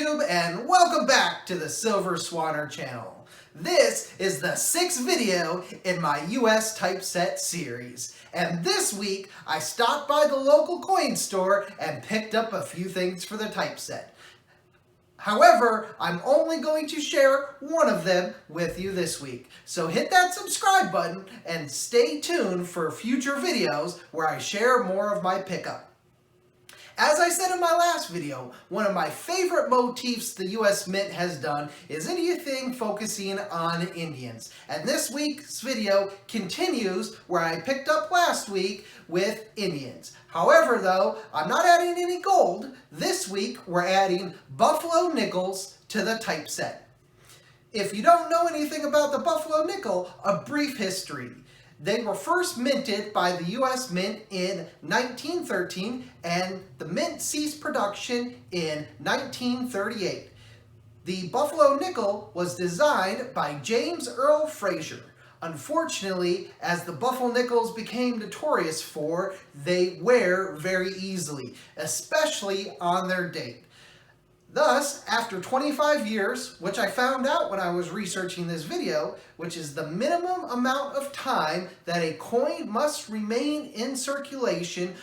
YouTube, and welcome back to the Silver Swanner channel. This is the 6th video in my US Typeset series, and this week I stopped by the local coin store and picked up a few things for the typeset. However, I'm only going to share one of them with you this week. So hit that subscribe button and stay tuned for future videos where I share more of my pickup. As I said in my last video, one of my favorite motifs the US Mint has done is anything focusing on Indians. And this week's video continues where I picked up last week with Indians. However though, I'm not adding any gold. This week we're adding buffalo nickels to the typeset. If you don't know anything about the buffalo nickel, a brief history. They were first minted by the US Mint in 1913, and the mint ceased production in 1938. The buffalo nickel was designed by James Earl Fraser. Unfortunately, as the buffalo nickels became notorious for, they wear very easily, especially on their date. Thus, after 25 years, which I found out when I was researching this video, which is the minimum amount of time that a coin must remain in circulation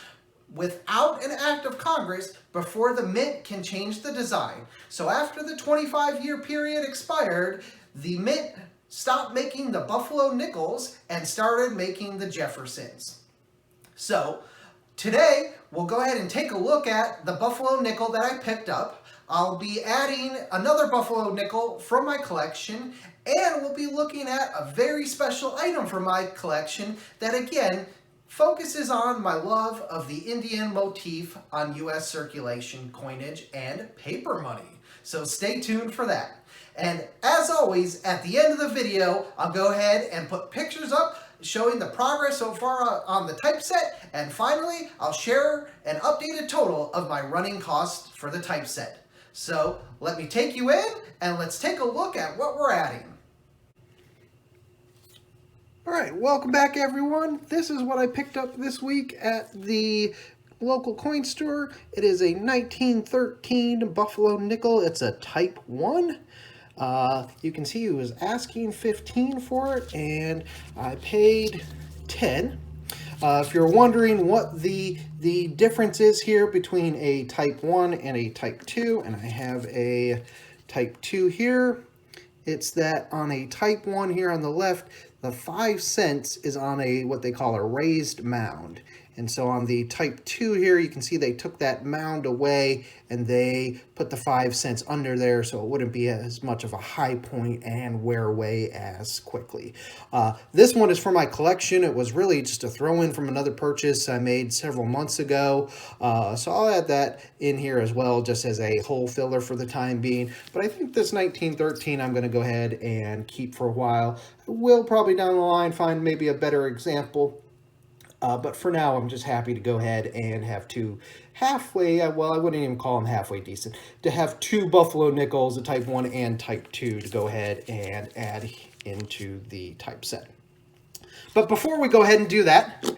without an act of Congress before the mint can change the design. So after the 25-year period expired, the mint stopped making the buffalo nickels and started making the Jeffersons. So today, we'll go ahead and take a look at the buffalo nickel that I picked up. I'll be adding another buffalo nickel from my collection, and we'll be looking at a very special item from my collection that again focuses on my love of the Indian motif on US circulation coinage and paper money. So stay tuned for that. And as always, at the end of the video, I'll go ahead and put pictures up showing the progress so far on the typeset, and finally I'll share an updated total of my running costs for the typeset. So let me take you in and let's take a look at what we're adding. Alright, welcome back everyone. This is what I picked up this week at the local coin store. It is a 1913 buffalo nickel. It's a type 1. You can see he was asking 15 for it and I paid 10. If you're wondering what the difference is here between a type 1 and a type 2, and I have a type 2 here, it's that on a type 1 here on the left, the 5 cents is on a what they call a raised mound. And so on the type 2 here, you can see they took that mound away and they put the 5 cents under there so it wouldn't be as much of a high point and wear away as quickly. This one is for my collection. It was really just a throw in from another purchase I made several months ago. So I'll add that in here as well, just as a hole filler for the time being. But I think this 1913 I'm going to go ahead and keep for a while. I will probably down the line find maybe a better example. But for now, I'm just happy to go ahead and have two halfway, well, I wouldn't even call them halfway decent, to have two buffalo nickels, a type 1 and type 2, to go ahead and add into the typeset. But before we go ahead and do that,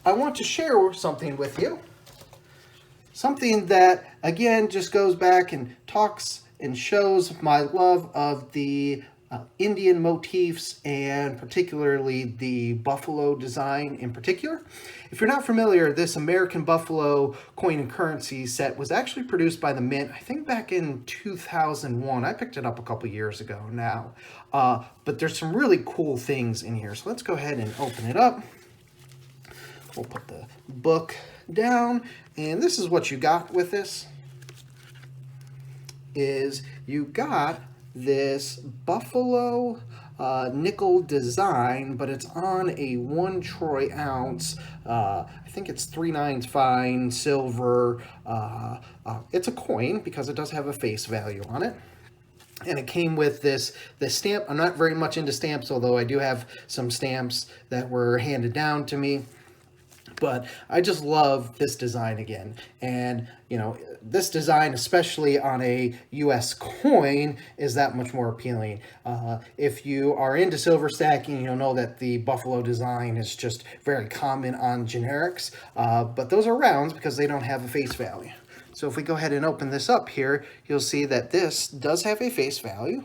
I want to share something with you. Something that, again, just goes back and talks and shows my love of the Indian motifs, and particularly the buffalo design in particular. If you're not familiar, this American Buffalo coin and currency set was actually produced by the Mint, I think back in 2001. I picked it up a couple years ago now. But there's some really cool things in here. So let's go ahead and open it up. We'll put the book down, and this is what you got with this. Is you got this buffalo nickel design, but it's on a 1 troy ounce, I think it's 3/9 fine silver. It's a coin because it does have a face value on it. And it came with this stamp. I'm not very much into stamps, although I do have some stamps that were handed down to me. But I just love this design again. And, you know, this design, especially on a US coin, is that much more appealing. If you are into silver stacking, you'll know that the buffalo design is just very common on generics. But those are rounds because they don't have a face value. So if we go ahead and open this up here, you'll see that this does have a face value.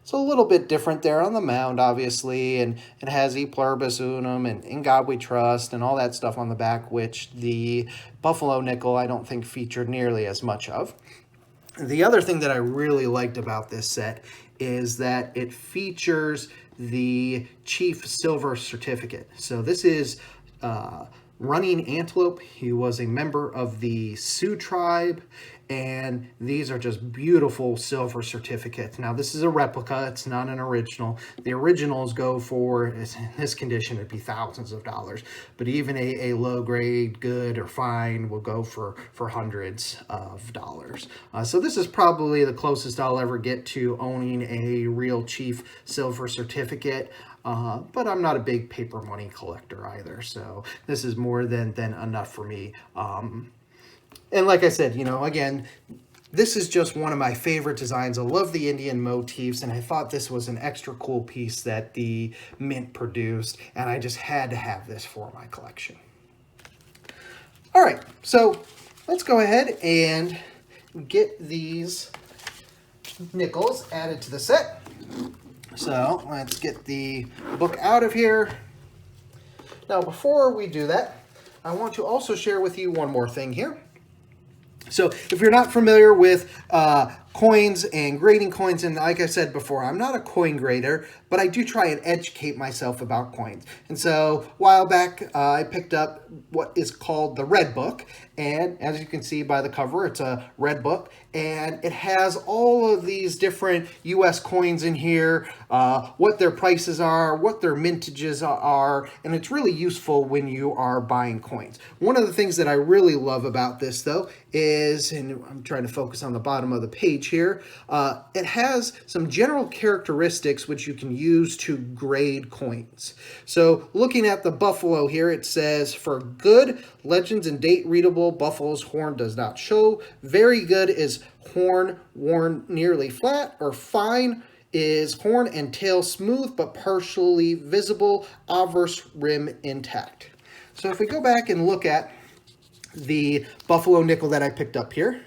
It's a little bit different there on the mound, obviously, and it has E Pluribus Unum and In God We Trust and all that stuff on the back, which the Buffalo nickel I don't think featured nearly as much of. The other thing that I really liked about this set is that it features the Chief Silver Certificate. So this is Running Antelope. He was a member of the Sioux tribe, and these are just beautiful silver certificates. Now, this is a replica. It's not an original. The originals go for, in this condition, it'd be thousands of dollars. But even a low-grade, good, or fine will go for hundreds of dollars. So this is probably the closest I'll ever get to owning a real Chief Silver Certificate. But I'm not a big paper money collector either, so this is more than enough for me. And like I said, you know, again, this is just one of my favorite designs. I love the Indian motifs, and I thought this was an extra cool piece that the Mint produced, and I just had to have this for my collection. All right, so let's go ahead and get these nickels added to the set. So let's get the book out of here. Now, before we do that, I want to also share with you one more thing here. So if you're not familiar with coins and grading coins, and like I said before, I'm not a coin grader, but I do try and educate myself about coins. And so a while back, I picked up what is called the Red Book. And as you can see by the cover, it's a red book. And it has all of these different U.S. coins in here, what their prices are, what their mintages are, and it's really useful when you are buying coins. One of the things that I really love about this, though, is, and I'm trying to focus on the bottom of the page here, it has some general characteristics which you can use to grade coins. So looking at the Buffalo here, it says, for good, legends and date readable, Buffalo's horn does not show. Very good is horn worn nearly flat, or fine is horn and tail smooth but partially visible, obverse rim intact. So if we go back and look at the Buffalo nickel that I picked up here,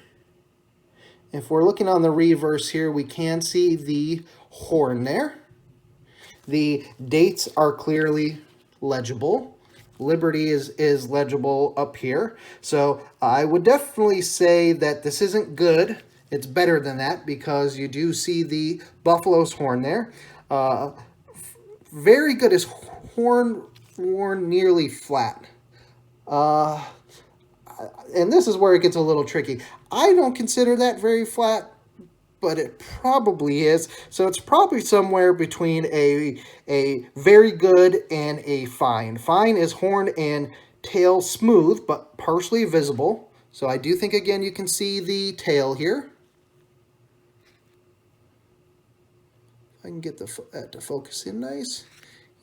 if we're looking on the reverse here, we can see the horn there. The dates are clearly legible. Liberty is legible up here. So I would definitely say that this isn't good. It's better than that because you do see the Buffalo's horn there. Very good is horn worn nearly flat. And this is where it gets a little tricky. I don't consider that very flat, but it probably is. So it's probably somewhere between a very good and a fine. Fine is horn and tail smooth, but partially visible. So I do think, again, you can see the tail here. I can get that to focus in nice.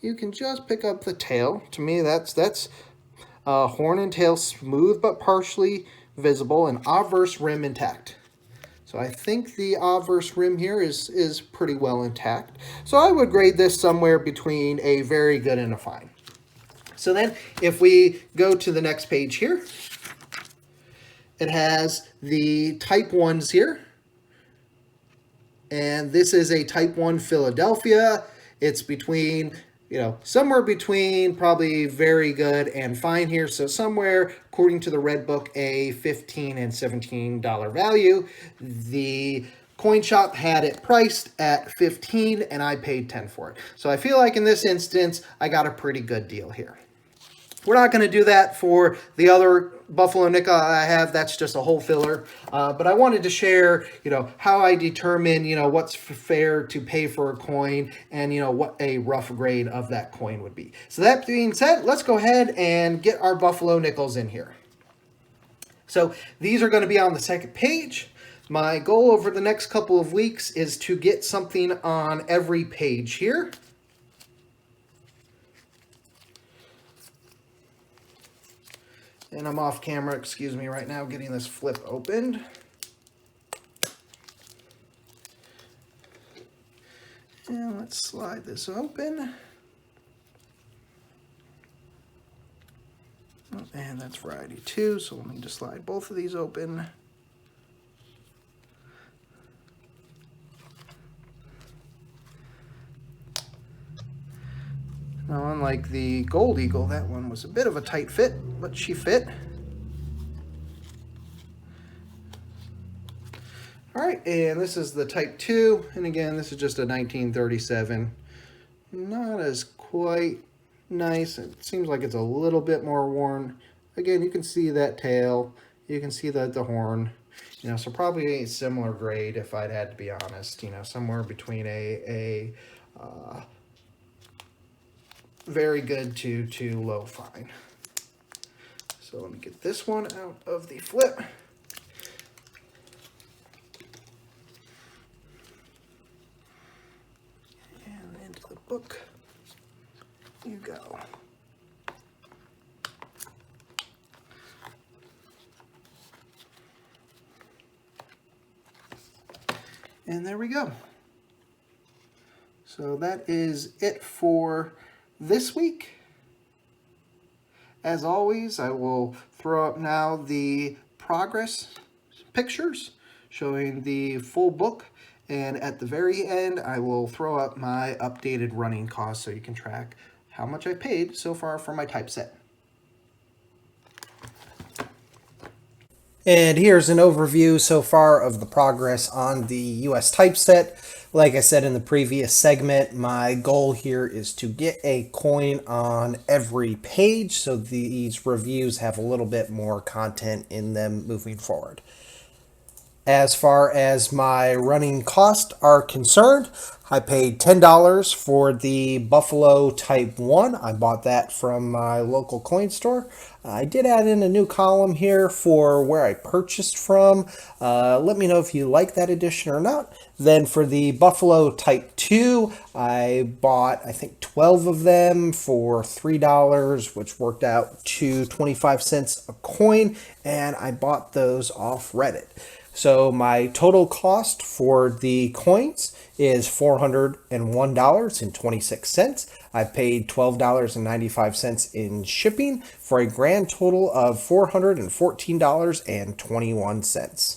You can just pick up the tail. To me, that's horn and tail smooth but partially visible, and obverse rim intact. So I think the obverse rim here is pretty well intact. So I would grade this somewhere between a very good and a fine. So then if we go to the next page here, it has the Type 1s here. And this is a Type 1 Philadelphia. It's between, you know, somewhere between probably very good and fine here. So somewhere, according to the Red Book, a $15 and $17 value. The coin shop had it priced at $15 and I paid $10 for it. So I feel like in this instance, I got a pretty good deal here. We're not going to do that for the other Buffalo nickel I have. That's just a whole filler. But I wanted to share, you know, how I determine, you know, what's fair to pay for a coin and, you know, what a rough grade of that coin would be. So that being said, let's go ahead and get our Buffalo nickels in here. So these are going to be on the second page. My goal over the next couple of weeks is to get something on every page here. And I'm off camera, excuse me, right now, getting this flip opened. And let's slide this open. And that's variety 2, so let me just slide both of these open. Now, unlike the Gold Eagle, that one was a bit of a tight fit, but she fit. All right, and this is the Type 2, and again, this is just a 1937. Not as quite nice. It seems like it's a little bit more worn. Again, you can see that tail. You can see that the horn. You know, so probably a similar grade, if I'd had to be honest. You know, somewhere between a very good to low fine. So let me get this one out of the flip. And into the book you go. And there we go. So that is it for this week. As always, I will throw up now the progress pictures showing the full book. And at the very end, I will throw up my updated running costs so you can track how much I paid so far for my typeset. And here's an overview so far of the progress on the US typeset. Like I said in the previous segment, my goal here is to get a coin on every page so these reviews have a little bit more content in them moving forward. As far as my running costs are concerned, I paid $10 for the Buffalo Type 1. I bought that from my local coin store. I did add in a new column here for where I purchased from. Let me know if you like that addition or not. Then for the Buffalo Type 2, I bought, I think, 12 of them for $3, which worked out to 25 cents a coin, and I bought those off Reddit. So my total cost for the coins is $401.26. I paid $12.95 in shipping for a grand total of $414.21.